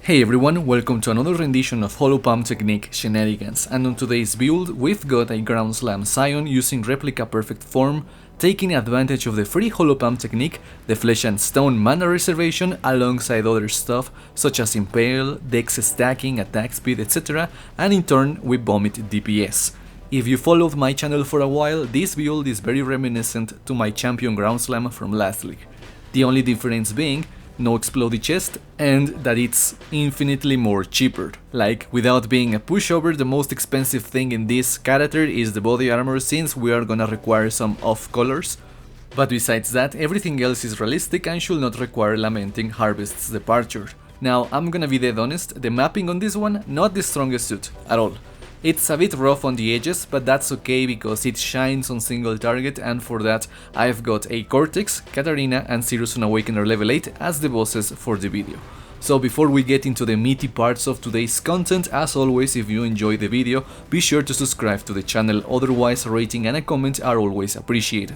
Hey everyone, welcome to another rendition of Hollow Palm Technique Shenanigans, and on today's build we've got a Ground Slam Scion using Replica Perfect Form, taking advantage of the free Hollow Palm technique, the Flesh and Stone mana reservation alongside other stuff such as Impale, Dex stacking, attack speed, etc, and in turn we vomit DPS. If you followed my channel for a while, this build is very reminiscent to my Champion Ground Slam from last league. The only difference being no explodey chest, and that it's infinitely more cheaper. Like, without being a pushover, the most expensive thing in this character is the body armor, since we are gonna require some off colors. But besides that, everything else is realistic and should not require lamenting Harvest's departure. Now, I'm gonna be dead honest, the mapping on this one, not the strongest suit at all. It's a bit rough on the edges, but that's okay because it shines on single target, and for that I've got a Cortex, Catarina and Sirus on Awakener level 8 as the bosses for the video. So before we get into the meaty parts of today's content, as always, if you enjoyed the video, be sure to subscribe to the channel, otherwise a rating and a comment are always appreciated.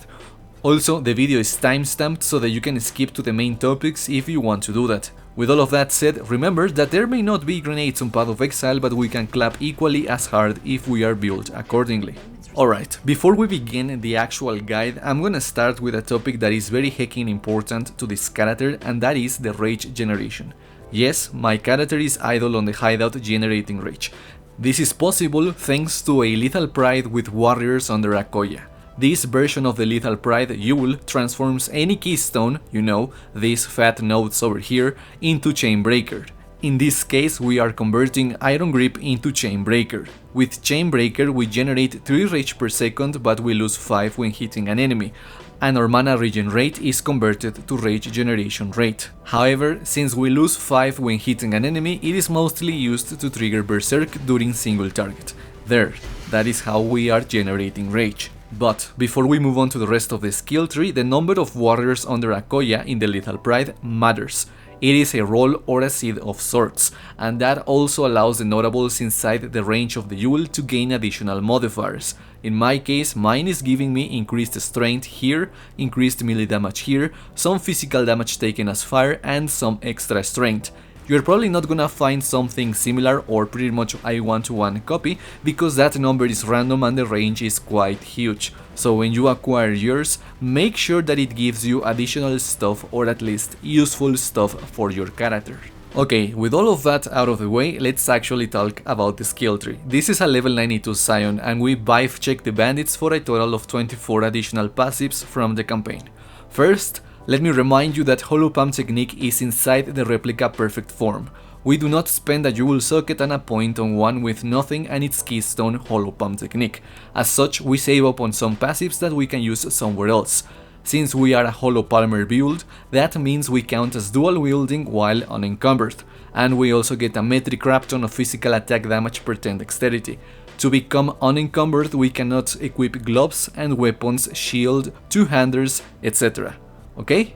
Also, the video is timestamped so that you can skip to the main topics if you want to do that. With all of that said, remember that there may not be grenades on Path of Exile, but we can clap equally as hard if we are built accordingly. Alright, before we begin the actual guide, I'm gonna start with a topic that is very heckin' important to this character, and that is the rage generation. Yes, my character is idle on the hideout generating rage. This is possible thanks to a Lethal Pride with warriors under Akoya. This version of the Lethal Pride Yule transforms any keystone, you know, these fat nodes over here, into Chainbreaker. In this case we are converting Iron Grip into Chainbreaker. With Chainbreaker we generate 3 rage per second, but we lose 5 when hitting an enemy, and our mana regen rate is converted to rage generation rate. However, since we lose 5 when hitting an enemy, it is mostly used to trigger Berserk during single target. There, that is how we are generating rage. But before we move on to the rest of the skill tree, the number of warriors under Akoya in the Lethal Pride matters. It is a roll or a seed of sorts, and that also allows the notables inside the range of the Yule to gain additional modifiers. In my case, mine is giving me increased strength here, increased melee damage here, some physical damage taken as fire, and some extra strength. You're probably not gonna find something similar or pretty much a one-to-one copy, because that number is random and the range is quite huge. So when you acquire yours, make sure that it gives you additional stuff, or at least useful stuff for your character. Okay, with all of that out of the way, let's actually talk about the skill tree. This is a level 92 Scion, and we vibe check the bandits for a total of 24 additional passives from the campaign. First, let me remind you that Hollow Palm technique is inside the Replica Perfect Form. We do not spend a jewel socket and a point on one with nothing and its keystone Hollow Palm technique. As such, we save up on some passives that we can use somewhere else. Since we are a Hollow Palmer build, that means we count as dual wielding while unencumbered, and we also get a metric crapton of physical attack damage per 10 dexterity. To become unencumbered, we cannot equip gloves and weapons, shield, two-handers, etc. Okay?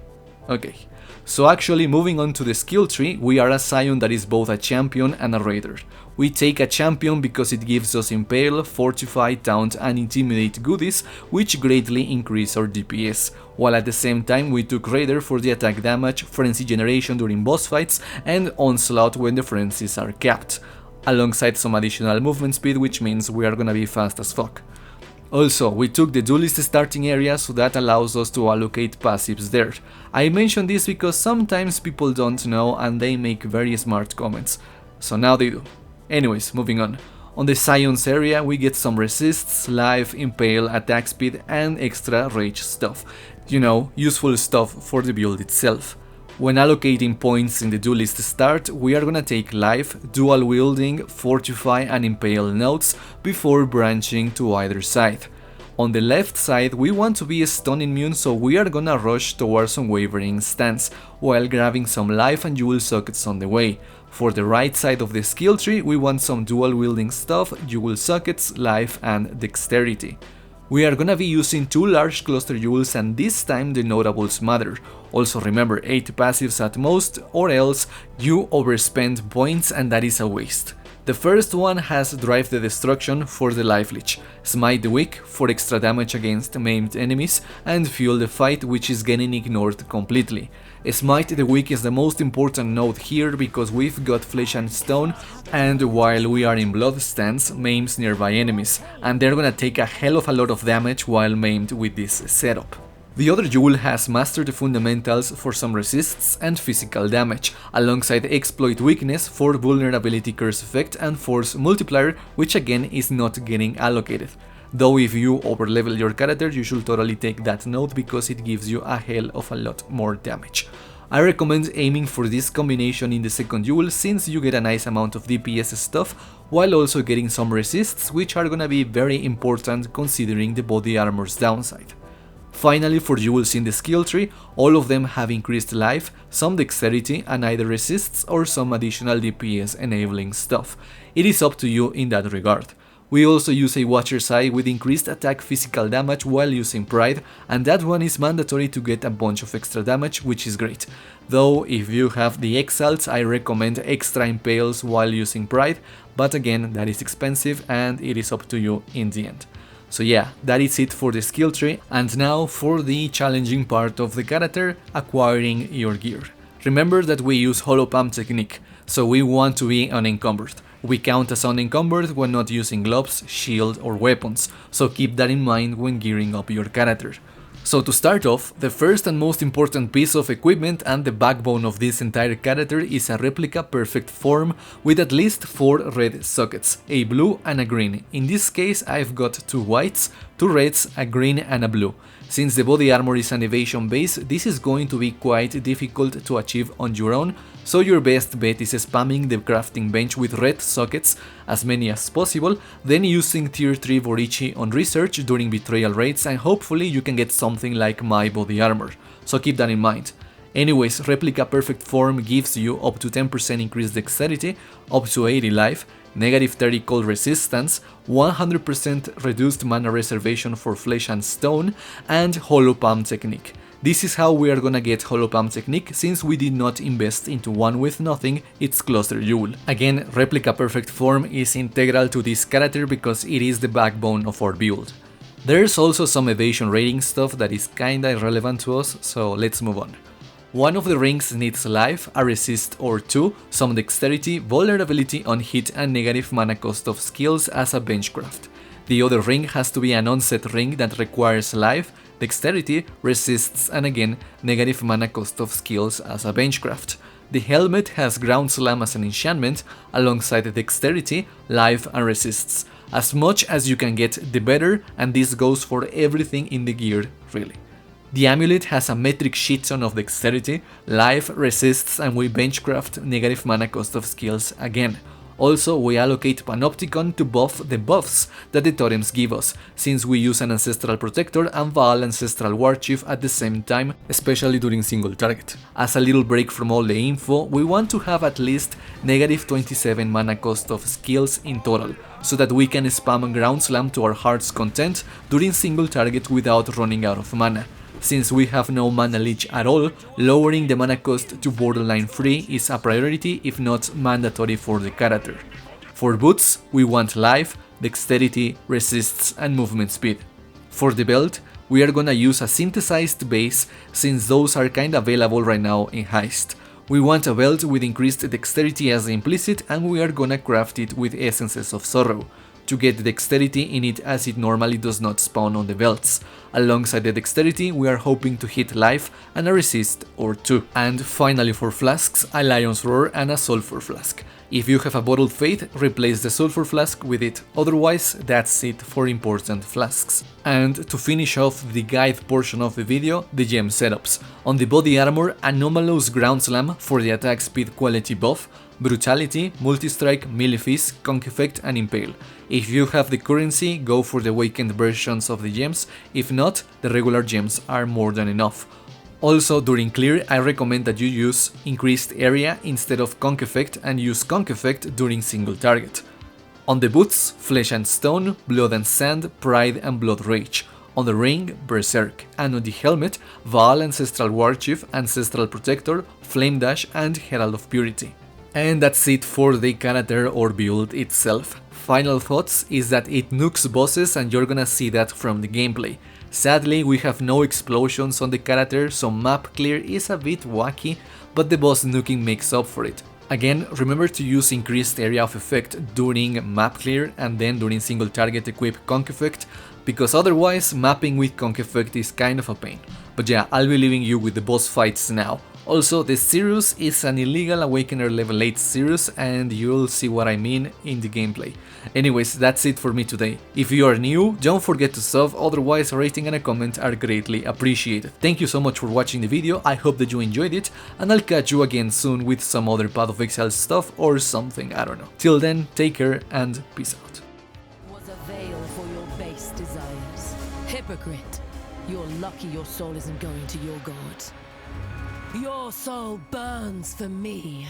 Okay. So actually, moving on to the skill tree, we are a Scion that is both a champion and a raider. We take a champion because it gives us Impale, Fortify, Taunt and Intimidate goodies, which greatly increase our DPS, while at the same time we took raider for the attack damage, frenzy generation during boss fights, and onslaught when the frenzies are capped, alongside some additional movement speed, which means we are gonna be fast as fuck. Also, we took the duelist starting area, so that allows us to allocate passives there. I mention this because sometimes people don't know and they make very smart comments, so now they do. Anyways, moving on. On the Scion's area we get some resists, life, impale, attack speed and extra rage stuff. You know, useful stuff for the build itself. When allocating points in the duelist start, we are gonna take life, dual wielding, fortify and impale nodes before branching to either side. On the left side we want to be stun immune, so we are gonna rush towards unwavering stance, while grabbing some life and jewel sockets on the way. For the right side of the skill tree we want some dual wielding stuff, jewel sockets, life and dexterity. We are gonna be using 2 large cluster jewels, and this time the notables matter. Also remember 8 passives at most, or else you overspend points and that is a waste. The first one has Drive the Destruction for the Life Leech, Smite the Weak for extra damage against maimed enemies, and Fuel the Fight, which is getting ignored completely. Smite the Weak is the most important node here because we've got Flesh and Stone, and while we are in blood stance, maims nearby enemies, and they're gonna take a hell of a lot of damage while maimed with this setup. The other jewel has Master the Fundamentals for some resists and physical damage, alongside Exploit Weakness for Vulnerability Curse Effect and Force Multiplier, which again is not getting allocated. Though if you overlevel your character, you should totally take that node because it gives you a hell of a lot more damage. I recommend aiming for this combination in the second jewel since you get a nice amount of DPS stuff while also getting some resists, which are gonna be very important considering the body armor's downside. Finally, for jewels in the skill tree, all of them have increased life, some dexterity and either resists or some additional DPS enabling stuff. It is up to you in that regard. We also use a Watcher's Eye with increased attack physical damage while using Pride, and that one is mandatory to get a bunch of extra damage, which is great. Though if you have the Exiles, I recommend extra Impales while using Pride, but again that is expensive and it is up to you in the end. So yeah, that is it for the skill tree, and now for the challenging part of the character, acquiring your gear. Remember that we use Hollow Palm technique, so we want to be unencumbered. We count as unencumbered when not using gloves, shield or weapons, so keep that in mind when gearing up your character. So to start off, the first and most important piece of equipment and the backbone of this entire character is a Replica perfect form with at least 4 red sockets, a blue and a green. In this case I've got 2 whites, 2 reds, a green and a blue. Since the body armor is an evasion base, this is going to be quite difficult to achieve on your own, so your best bet is spamming the crafting bench with red sockets, as many as possible, then using tier 3 Vorici on research during betrayal raids, and hopefully you can get something like my body armor, so keep that in mind. Anyways, Replica perfect form gives you up to 10% increased dexterity, up to 80 life, negative 30 cold resistance, 100% reduced mana reservation for Flesh and Stone, and Hollow Palm technique. This is how we are gonna get Hollow Palm technique, since we did not invest into one with nothing, its cluster jewel. Again, Replica perfect form is integral to this character because it is the backbone of our build. There's also some evasion rating stuff that is kinda irrelevant to us, so let's move on. One of the rings needs life, a resist or 2, some dexterity, vulnerability on hit and negative mana cost of skills as a benchcraft. The other ring has to be an onset ring that requires life, dexterity, resists and again negative mana cost of skills as a benchcraft. The helmet has ground slam as an enchantment alongside dexterity, life and resists. As much as you can get the better, and this goes for everything in the gear really. The amulet has a metric shit ton of dexterity, life, resists and we benchcraft negative mana cost of skills again. Also, we allocate Panopticon to buff the buffs that the totems give us, since we use an Ancestral Protector and Vaal Ancestral Warchief at the same time, especially during single target. As a little break from all the info, we want to have at least negative 27 mana cost of skills in total, so that we can spam Ground Slam to our heart's content during single target without running out of mana. Since we have no mana leech at all, lowering the mana cost to borderline 3 is a priority if not mandatory for the character. For boots, we want life, dexterity, resists and movement speed. For the belt, we are gonna use a synthesized base since those are kinda available right now in Heist. We want a belt with increased dexterity as implicit and we are gonna craft it with Essences of Sorrow, to get dexterity in it as it normally does not spawn on the belts. Alongside the dexterity, we are hoping to hit life and a resist or 2. And finally for flasks, a Lion's Roar and a Sulfur Flask. If you have a Bottled Faith, replace the Sulfur Flask with it, otherwise that's it for important flasks. And to finish off the guide portion of the video, the gem setups. On the body armor, Anomalous Ground Slam for the attack speed quality buff, Brutality, Multi-Strike, Malefice, Conk Effect and Impale. If you have the currency, go for the awakened versions of the gems, if not, the regular gems are more than enough. Also, during clear, I recommend that you use increased area instead of Conk Effect and use Conk Effect during single target. On the boots, Flesh and Stone, Blood and Sand, Pride and Blood Rage. On the ring, Berserk, and on the helmet, Vaal Ancestral Warchief, Ancestral Protector, Flame Dash and Herald of Purity. And that's it for the character or build itself. Final thoughts is that it nukes bosses and you're gonna see that from the gameplay. Sadly, we have no explosions on the character, so map clear is a bit wacky, but the boss nuking makes up for it. Again, remember to use increased area of effect during map clear and then during single target equip conk effect, because otherwise mapping with conk effect is kind of a pain. But yeah, I'll be leaving you with the boss fights now. Also, the Sirus is an Illegal Awakener level 8 Sirus, and you'll see what I mean in the gameplay. Anyways, that's it for me today. If you are new, don't forget to sub, otherwise a rating and a comment are greatly appreciated. Thank you so much for watching the video, I hope that you enjoyed it, and I'll catch you again soon with some other Path of Exile stuff or something, I don't know. Till then, take care and peace out. Was a veil for your base desires. Hypocrite, you're lucky your soul isn't going to your god. Your soul burns for me.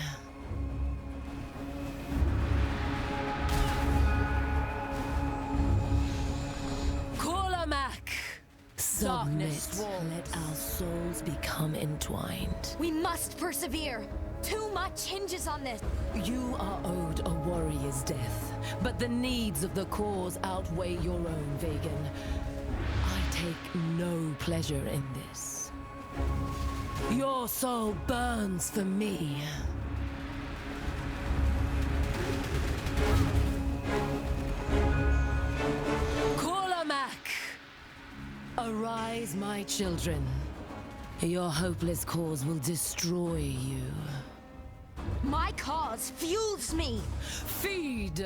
Darkness, let our souls become entwined. We must persevere. Too much hinges on this. You are owed a warrior's death, but the needs of the cause outweigh your own, Vegan. I take no pleasure in this. Your soul burns for me. Arise, my children. Your hopeless cause will destroy you. My cause fuels me. Feed!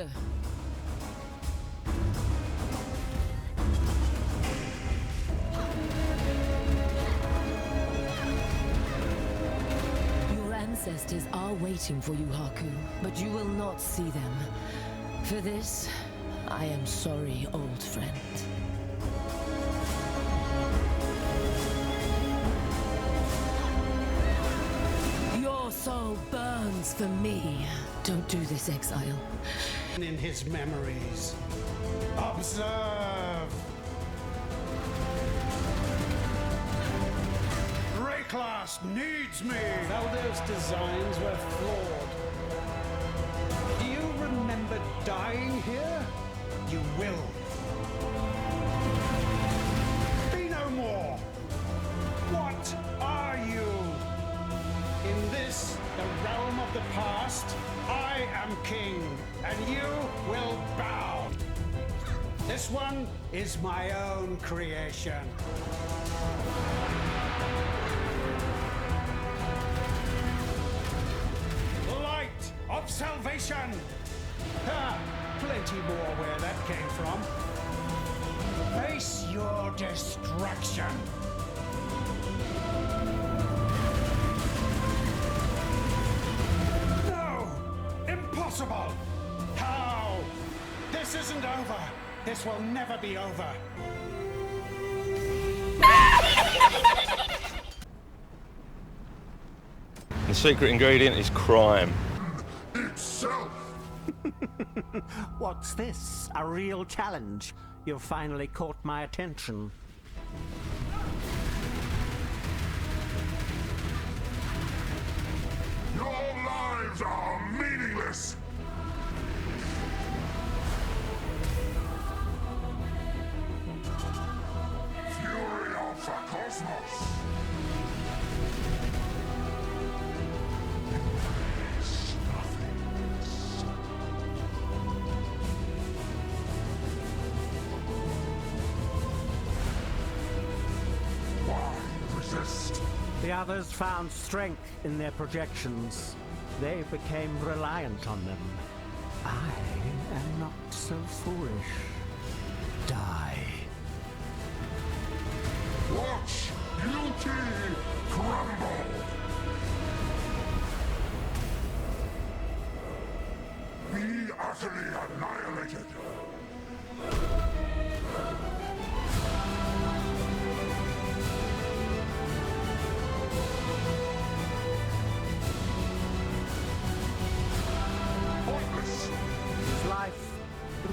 Your ancestors are waiting for you, Haku, but you will not see them. For this, I am sorry, old friend. Your soul burns for me. Don't do this, Exile. In his memories. Observe! Rayclass needs me! Valdo's designs were flawed. Do you remember dying here? You will. Be no more! What are you? In this, the realm of the past, I am king, and you will bow. This one is my own creation. Light of salvation! Ha! Plenty more where that came from. Face your destruction! Impossible! How? This isn't over. This will never be over. The secret ingredient is crime. Itself! What's this? A real challenge? You've finally caught my attention. Your lives are meaningless! Fury of the cosmos! Why resist? The others found strength in their projections. They became reliant on them. I am not so foolish. Die. Watch beauty crumble! Be utterly annihilated! Is life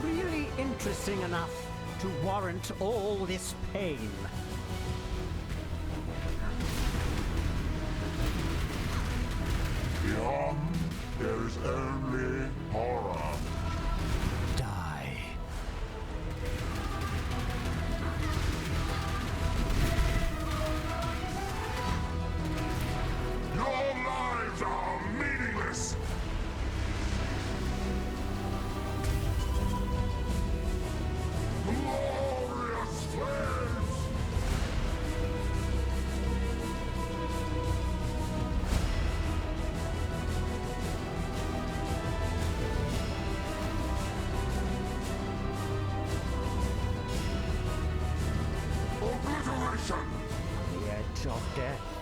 really interesting enough to warrant all this pain? Beyond, there is only horror. Die. death.